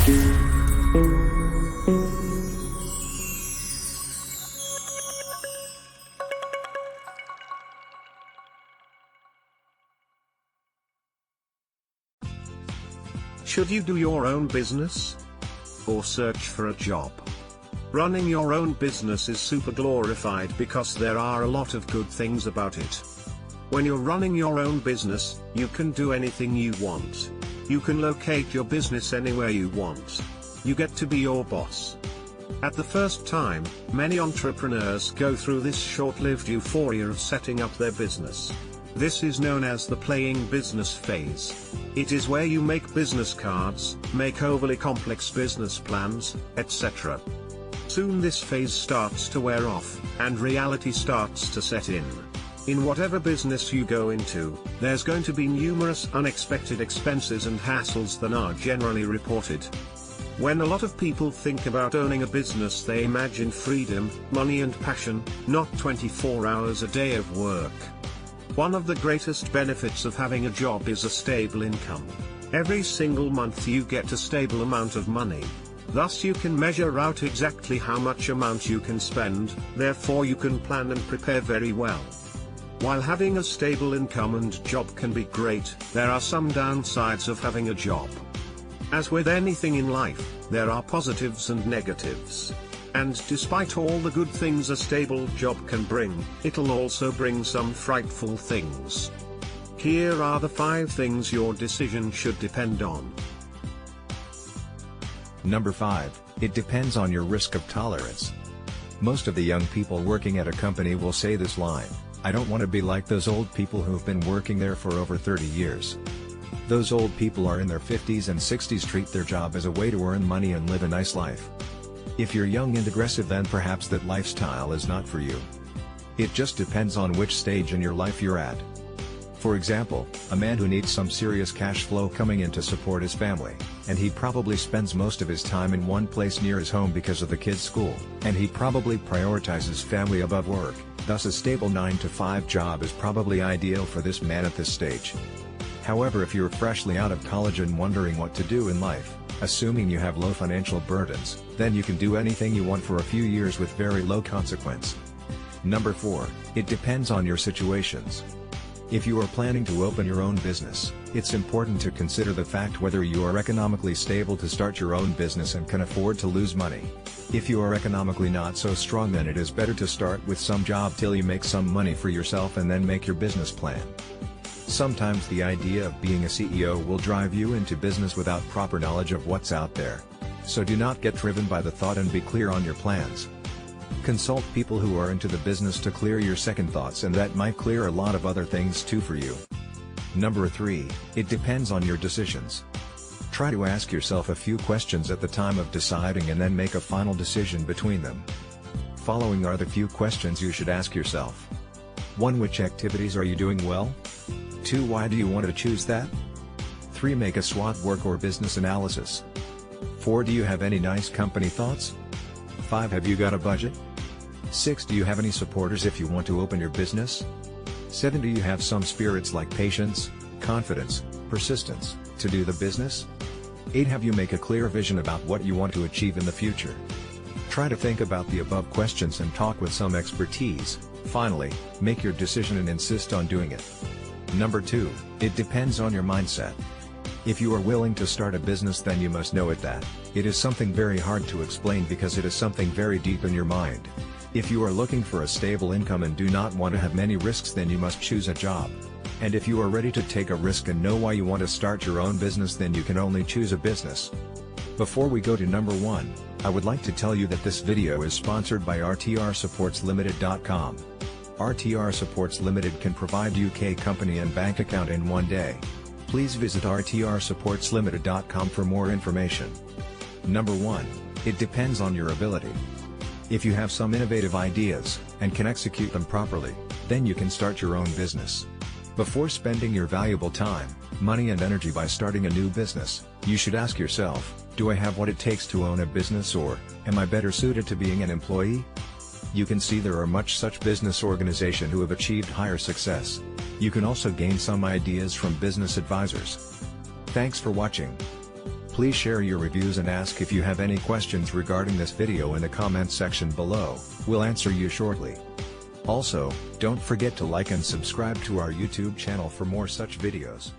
Should you do your own business? Or search for a job? Running your own business is super glorified because there are a lot of good things about it. When you're running your own business, you can do anything you want. You can locate your business anywhere you want. You get to be your boss. At the first time, many entrepreneurs go through this short-lived euphoria of setting up their business. This is known as the playing business phase. It is where you make business cards, make overly complex business plans, etc. Soon this phase starts to wear off, and reality starts to set in. In whatever business you go into, there's going to be numerous unexpected expenses and hassles that are generally reported. When a lot of people think about owning a business, they imagine freedom, money and passion, not 24 hours a day of work. One of the greatest benefits of having a job is a stable income. Every single month you get a stable amount of money. Thus you can measure out exactly how much amount you can spend, therefore you can plan and prepare very well. While having a stable income and job can be great, there are some downsides of having a job. As with anything in life, there are positives and negatives. And despite all the good things a stable job can bring, it'll also bring some frightful things. Here are the 5 things your decision should depend on. Number 5, it depends on your risk of tolerance. Most of the young people working at a company will say this line, "I don't want to be like those old people who've been working there for over 30 years. Those old people are in their 50s and 60s, treat their job as a way to earn money and live a nice life." If you're young and aggressive, then perhaps that lifestyle is not for you. It just depends on which stage in your life you're at. For example, a man who needs some serious cash flow coming in to support his family, and he probably spends most of his time in one place near his home because of the kids' school, and he probably prioritizes family above work, thus a stable 9-to-5 job is probably ideal for this man at this stage. However, if you're freshly out of college and wondering what to do in life, assuming you have low financial burdens, then you can do anything you want for a few years with very low consequence. Number 4, it depends on your situations. If you are planning to open your own business, it's important to consider the fact whether you are economically stable to start your own business and can afford to lose money. If you are economically not so strong, then it is better to start with some job till you make some money for yourself and then make your business plan. Sometimes the idea of being a CEO will drive you into business without proper knowledge of what's out there. So do not get driven by the thought and be clear on your plans. Consult people who are into the business to clear your second thoughts, and that might clear a lot of other things too for you. Number 3, it depends on your decisions. Try to ask yourself a few questions at the time of deciding and then make a final decision between them. Following are the few questions you should ask yourself. 1. Which activities are you doing well? 2. Why do you want to choose that? 3. Make a SWOT work or business analysis. 4. Do you have any nice company thoughts? 5. Have you got a budget? 6. Do you have any supporters if you want to open your business? 7. Do you have some spirits like patience, confidence, persistence, to do the business? 8. Have you make a clear vision about what you want to achieve in the future? Try to think about the above questions and talk with some expertise. Finally, make your decision and insist on doing it. Number 2, it depends on your mindset. If you are willing to start a business, then you must know that it is something very hard to explain because it is something very deep in your mind. If you are looking for a stable income and do not want to have many risks, then you must choose a job. And if you are ready to take a risk and know why you want to start your own business, then you can only choose a business. Before we go to number 1, I would like to tell you that this video is sponsored by rtrsupportslimited.com. RTR Supports Limited can provide UK company and bank account in one day. Please visit rtrsupportslimited.com for more information. Number 1, it depends on your ability. If you have some innovative ideas, and can execute them properly, then you can start your own business. Before spending your valuable time, money and energy by starting a new business, you should ask yourself, do I have what it takes to own a business, or am I better suited to being an employee? You can see there are much such business organizations who have achieved higher success. You can also gain some ideas from business advisors. Thanks for watching. Please share your reviews and ask if you have any questions regarding this video in the comment section below, we'll answer you shortly. Also, don't forget to like and subscribe to our YouTube channel for more such videos.